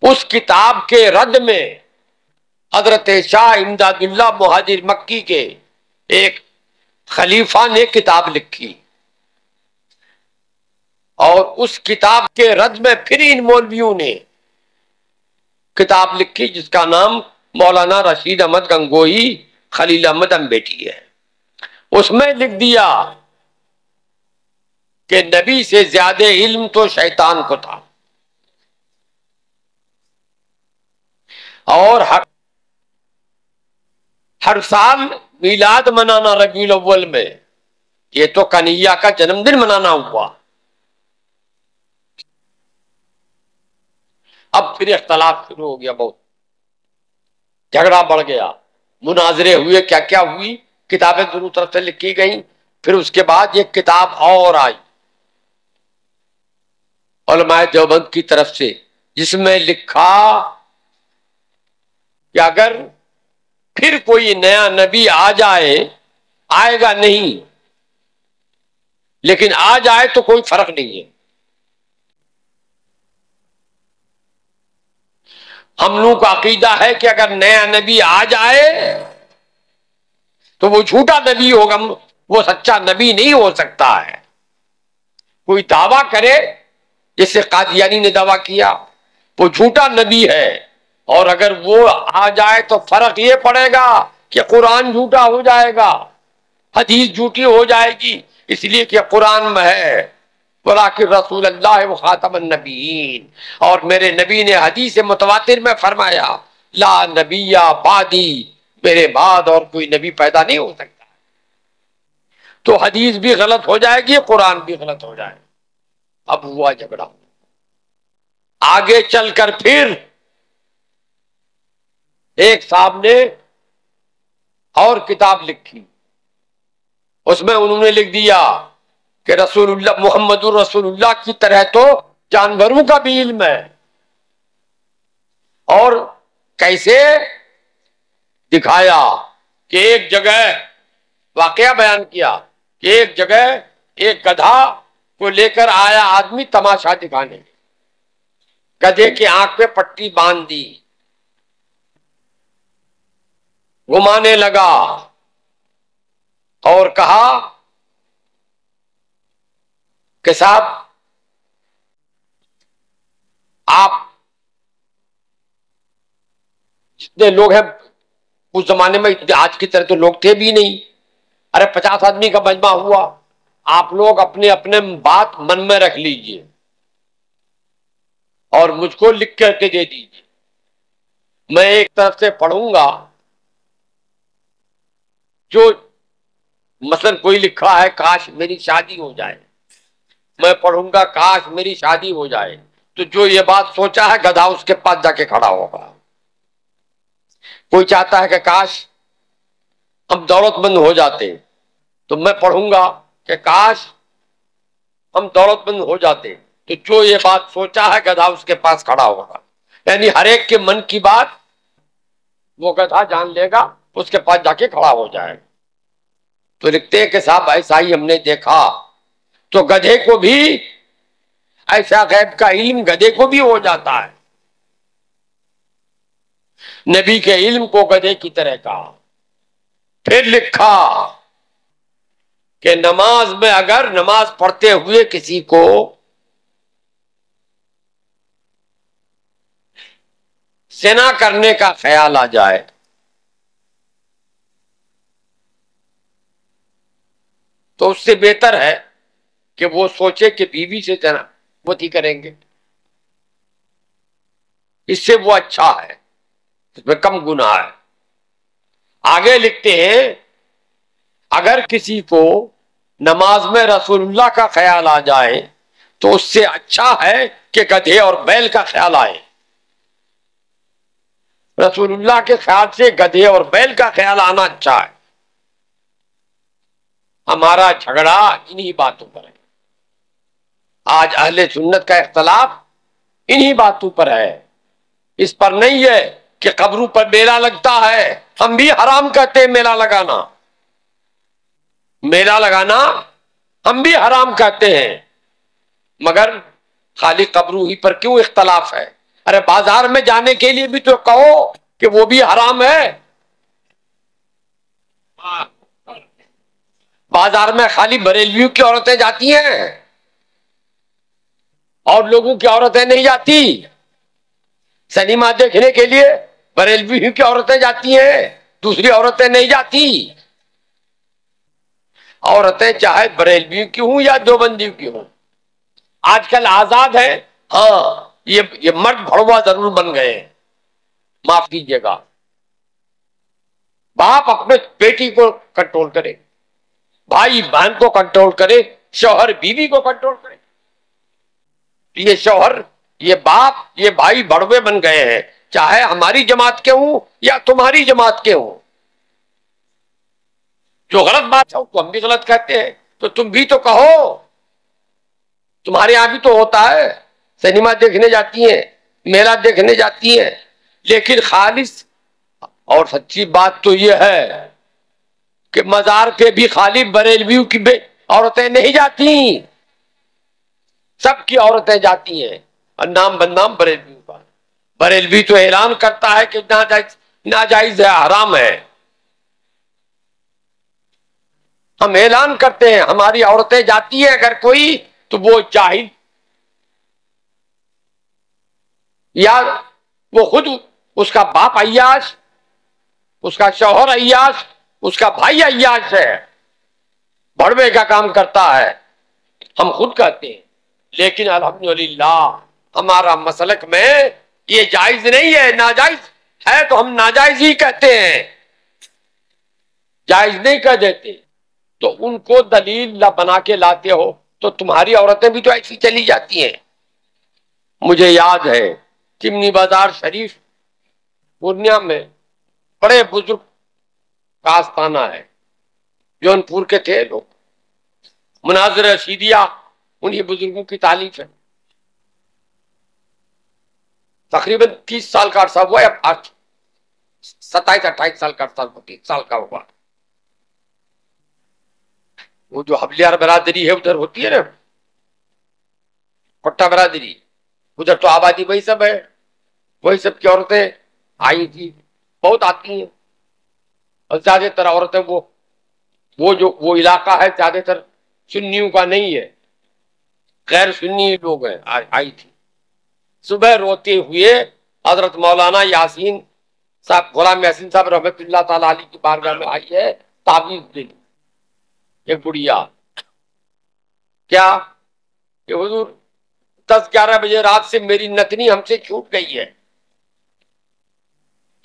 S1: اس کتاب کے رد میں حضرت شاہ امداد اللہ مہاجر مکی کے ایک خلیفہ نے کتاب لکھی، اور اس کتاب کے رد میں پھر ان مولویوں نے کتاب لکھی جس کا نام مولانا رشید احمد گنگوہی خلیل احمد امبیٹی ہے. اس میں لکھ دیا کہ نبی سے زیادہ علم تو شیطان کو تھا، اور ہر سال میلاد منانا ربیع الاول میں، یہ تو کنیا کا جنم دن منانا ہوا. اب پھر اختلاف شروع ہو گیا، بہت جھگڑا بڑھ گیا، مناظرے ہوئے، کیا کیا ہوئی، کتابیں دونوں طرف سے لکھی گئیں. پھر اس کے بعد ایک کتاب اور آئی علماء دیوبند کی طرف سے، جس میں لکھا کہ اگر پھر کوئی نیا نبی آ جائے، آئے گا نہیں لیکن آ جائے تو کوئی فرق نہیں ہے. ہم لوگوں کا عقیدہ ہے کہ اگر نیا نبی آ جائے تو وہ جھوٹا نبی ہوگا، وہ سچا نبی نہیں ہو سکتا ہے. کوئی دعویٰ کرے جیسے قادیانی نے دعویٰ کیا، وہ جھوٹا نبی ہے، اور اگر وہ آ جائے تو فرق یہ پڑے گا کہ قرآن جھوٹا ہو جائے گا، حدیث جھوٹی ہو جائے گی، اس لیے کہ قرآن میں ہے وَلَٰكِن رسول اللہ وخاتم النبیین، اور میرے نبی نے حدیث متواتر میں فرمایا لا نبی بعدی، میرے بعد اور کوئی نبی پیدا نہیں ہو سکتا. تو حدیث بھی غلط ہو جائے گی، قرآن بھی غلط ہو جائے گا. اب ہوا جھگڑا. آگے چل کر پھر ایک صاحب نے اور کتاب لکھی، اس میں انہوں نے لکھ دیا کہ رسول اللہ محمد الرسول اللہ کی طرح تو جانوروں کا بھی علم ہے. اور کیسے دکھایا کہ ایک جگہ واقعہ بیان کیا کہ ایک جگہ ایک گدھا کو لے کر آیا آدمی تماشا دکھانے، گدھے کی آنکھ پہ پٹی باندھ دی، گھمانے لگا اور کہا کہ صاحب آپ جتنے لوگ ہیں، اس زمانے میں آج کی طرح تو لوگ تھے بھی نہیں، 50 آدمی کا مجمع ہوا، آپ لوگ اپنے اپنے بات من میں رکھ لیجئے، اور مجھ کو لکھ کر کے دے دیجیے. میں ایک طرف سے پڑھوں گا جو مثلا کوئی لکھا ہے کاش میری شادی ہو جائے، میں پڑھوں گا کاش میری شادی ہو جائے، تو جو یہ بات سوچا ہے گدھا اس کے پاس جا کے کھڑا ہوگا. کوئی چاہتا ہے کہ کاش ہم دولت مند ہو جاتے، تو میں پڑھوں گا کہ کاش ہم دولت مند ہو جاتے، تو جو یہ بات سوچا ہے گدھا اس کے پاس کھڑا ہوگا. یعنی ہر ایک کے من کی بات وہ گدھا جان لے گا، اس کے پاس جا کے کھڑا ہو جائے. تو لکھتے ہیں کہ صاحب ایسا ہی ہم نے دیکھا. تو گدھے کو بھی ایسا غیب کا علم گدھے کو بھی ہو جاتا ہے. نبی کے علم کو گدھے کی طرح کہا. پھر لکھا کہ نماز میں اگر نماز پڑھتے ہوئے کسی کو زنا کرنے کا خیال آ جائے تو اس سے بہتر ہے کہ وہ سوچے کہ بیوی سے زنا وتی کریں گے، اس سے وہ اچھا ہے، اس میں کم گناہ ہے. آگے لکھتے ہیں اگر کسی کو نماز میں رسول اللہ کا خیال آ جائے تو اس سے اچھا ہے کہ گدھے اور بیل کا خیال آئے. رسول اللہ کے خیال سے گدھے اور بیل کا خیال آنا اچھا ہے. ہمارا جھگڑا انہی باتوں پر ہے. آج اہل سنت کا اختلاف انہی باتوں پر ہے. اس پر نہیں ہے کہ قبروں پر میلہ لگتا ہے، ہم بھی حرام کہتے ہیں میلہ لگانا. میلہ لگانا ہم بھی حرام کہتے ہیں، مگر خالی قبروں ہی پر کیوں اختلاف ہے؟ ارے بازار میں جانے کے لیے بھی تو کہو کہ وہ بھی حرام ہے. بازار میں خالی بریلویوں کی عورتیں جاتی ہیں اور لوگوں کی عورتیں نہیں جاتی. سنیما دیکھنے کے لیے بریلوی کی عورتیں جاتی ہیں، دوسری عورتیں نہیں جاتی. عورتیں چاہے بریلوی کی ہوں یا دیوبندی کی ہوں آج کل آزاد ہے. ہاں یہ مرد بھڑوا ضرور بن گئے ہیں، معاف کیجیے گا. باپ اپنے بیٹی کو کنٹرول کرے، بھائی بہن کو کنٹرول کرے، شوہر بیوی کو کنٹرول کرے. یہ شوہر، یہ باپ، یہ بھائی بڑوے بن گئے ہیں، چاہے ہماری جماعت کے ہوں یا تمہاری جماعت کے ہوں. جو غلط بات ہے تو ہم بھی غلط کہتے ہیں، تو تم بھی تو کہو. تمہارے یہاں بھی تو ہوتا ہے، سنیما دیکھنے جاتی ہیں، میلہ دیکھنے جاتی ہیں، لیکن خالص اور سچی بات تو یہ ہے کہ مزار پہ بھی خالی بریلویوں کی عورتیں نہیں جاتی، سب کی عورتیں جاتی ہیں، اور نام بدنام بریلویوں کا. بریلوی تو اعلان کرتا ہے کہ ناجائز ہے، حرام ہے. ہم اعلان کرتے ہیں ہماری عورتیں جاتی ہیں، اگر کوئی تو وہ جاہل یا وہ خود اس کا باپ عیاش، اس کا شوہر عیاش، اس کا بھائی عیاش ہے، بڑوے کا کام کرتا ہے. ہم خود کہتے ہیں، لیکن الحمدللہ ہمارا مسلک میں یہ جائز نہیں ہے. ناجائز ہے تو ہم ناجائز ہی کہتے ہیں، جائز نہیں کہہ دیتے. تو ان کو دلیل بنا کے لاتے ہو تو تمہاری عورتیں بھی تو ایسی چلی جاتی ہیں. مجھے یاد ہے چمنی بازار شریف پورنیہ میں بڑے بزرگ کا آستانہ ہے، جونپور کے تھے لوگ. مناظر رشیدیہ انہی بزرگوں کی تعلیف ہے. تقریباً 30 سال کا عرصہ ہوا، یا 27-28 سال کا عرصہ، 30 سال کا ہوا. وہ جو حبلیار برادری ہے ادھر ہوتی ہے نا، کٹا برادری، ادھر تو آبادی وہی سب ہے، وہی سب کی عورتیں آئی تھی، بہت آتی ہیں. اور زیادہ تر عورتیں وہ علاقہ ہے زیادہ تر سنیوں کا نہیں ہے، غیر سنی لوگ ہیں. آئی تھی صبح روتے ہوئے حضرت مولانا یاسین صاحب، غلام یاسین صاحب رحمت اللہ تعالی علیہ کی بارگاہ میں آئی ہے تعویذ دیں. ایک بڑھیا کیا کہ حضور 10-11 بجے رات سے میری نتنی ہم سے چھوٹ گئی ہے،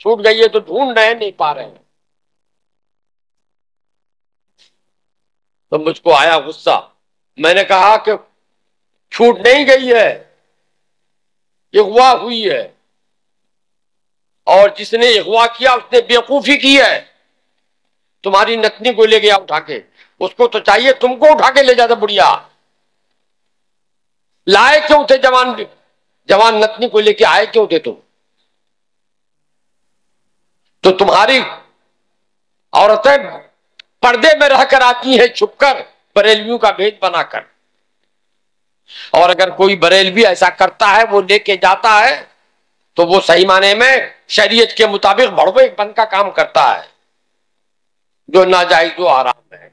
S1: چھوٹ گئی ہے تو ڈھونڈ رہے ہیں، نہیں پا رہے ہیں۔ تو مجھ کو آیا غصہ، میں نے کہا کہ چھوٹ نہیں گئی ہے، اغوا ہوئی ہے، اور جس نے اغوا کیا اس نے بیوقوفی کی ہے۔ تمہاری نتنی کو لے گیا اٹھا کے، اس کو تو چاہیے تم کو اٹھا کے لے جاتا بڑھیا، لائے کیوں تھے؟ جوان نتنی کو لے کے آئے کیوں تھے تم؟ تو تمہاری عورتیں پردے میں رہ کر آتی ہیں چھپ کر، بریلویوں کا بھید بنا کر، اور اگر کوئی بریلوی ایسا کرتا ہے، وہ لے کے جاتا ہے، تو وہ صحیح معنی میں شریعت کے مطابق بڑوے بن کا کام کرتا ہے، جو ناجائز و حرام ہے۔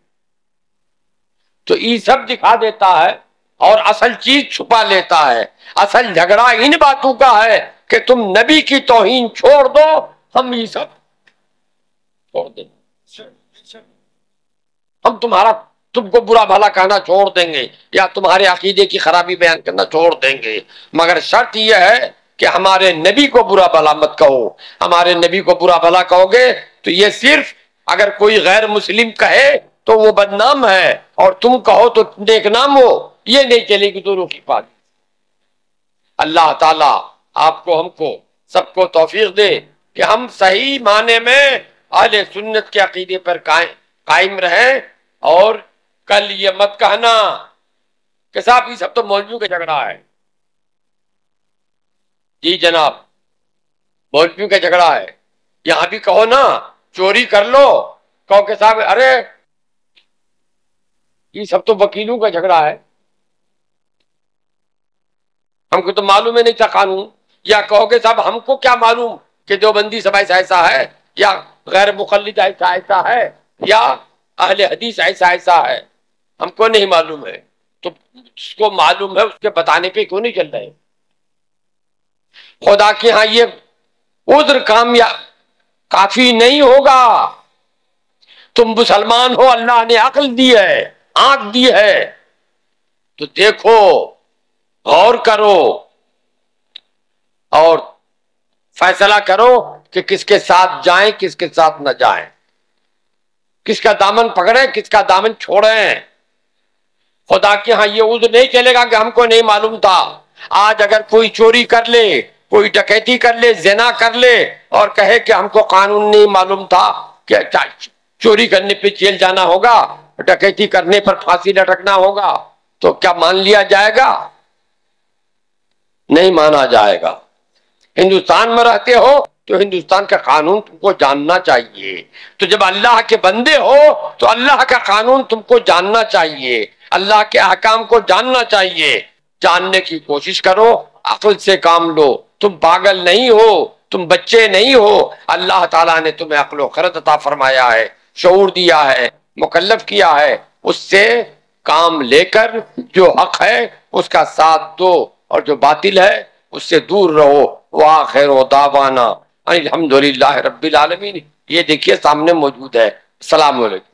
S1: تو یہ سب دکھا دیتا ہے اور اصل چیز چھپا لیتا ہے۔ اصل جھگڑا ان باتوں کا ہے کہ تم نبی کی توہین چھوڑ دو، ہم یہ سب چھوڑ دیں، ہم تم کو برا بھلا کہنا چھوڑ دیں گے، یا تمہارے عقیدے کی خرابی بیان کرنا چھوڑ دیں گے، مگر شرط یہ ہے کہ ہمارے نبی کو برا بھلا مت کہو۔ ہمارے نبی کو برا بھلا کہو گے تو یہ صرف اگر کوئی غیر مسلم کہے تو وہ بدنام ہے، اور تم کہو تو نیک نام ہو، یہ نہیں چلے گی دونوں کی بات۔ اللہ تعالیٰ آپ کو، ہم کو، سب کو توفیق دے کہ ہم صحیح معنی میں اہل سنت کے عقیدے پر قائم رہیں، اور کل یہ مت کہنا کہ صاحب یہ سب تو مولویوں کا جھگڑا ہے۔ جی جناب، مولویوں کا جھگڑا ہے، یہاں بھی کہو نا چوری کر لو، کہو کہ صاحب ارے یہ سب تو وکیلوں کا جھگڑا ہے، ہم کو تو معلوم ہی نہیں تھا قانون، یا کہو کہ صاحب ہم کو کیا معلوم کہ دیوبندی سب ایسا ہے، یا غیر مقلد ایسا ہے، یا اہل حدیث ایسا ہے، ہم کو نہیں معلوم ہے۔ تو اس کو معلوم ہے، اس کے بتانے پہ کیوں نہیں چل رہے؟ خدا کے ہاں یہ عذر کافی نہیں ہوگا۔ تم مسلمان ہو، اللہ نے عقل دی ہے، آنکھ دی ہے، تو دیکھو، غور کرو، اور فیصلہ کرو کہ کس کے ساتھ جائیں، کس کے ساتھ نہ جائیں، کس کا دامن پکڑیں، کس کا دامن چھوڑیں۔ خدا کے ہاں یہ عذر نہیں چلے گا کہ ہم کو نہیں معلوم تھا۔ آج اگر کوئی چوری کر لے، کوئی ڈکیتی کر لے، زنا کر لے، اور کہے کہ ہم کو قانون نہیں معلوم تھا کہ چوری کرنے پہ جیل جانا ہوگا، ڈکیتی کرنے پر پھانسی لٹکنا ہوگا، تو کیا مان لیا جائے گا؟ نہیں مانا جائے گا۔ ہندوستان میں رہتے ہو تو ہندوستان کا قانون تم کو جاننا چاہیے، تو جب اللہ کے بندے ہو تو اللہ کا قانون تم کو جاننا چاہیے، اللہ کے احکام کو جاننا چاہیے۔ جاننے کی کوشش کرو، عقل سے کام لو، تم پاگل نہیں ہو، تم بچے نہیں ہو، اللہ تعالیٰ نے تمہیں عقل و خرد عطا فرمایا ہے، شعور دیا ہے، مکلف کیا ہے، اس سے کام لے کر جو حق ہے اس کا ساتھ دو، اور جو باطل ہے اس سے دور رہو۔ وآخر دعوانا الحمدللہ رب العالمین۔ یہ دیکھیے سامنے موجود ہے۔ السلام علیکم۔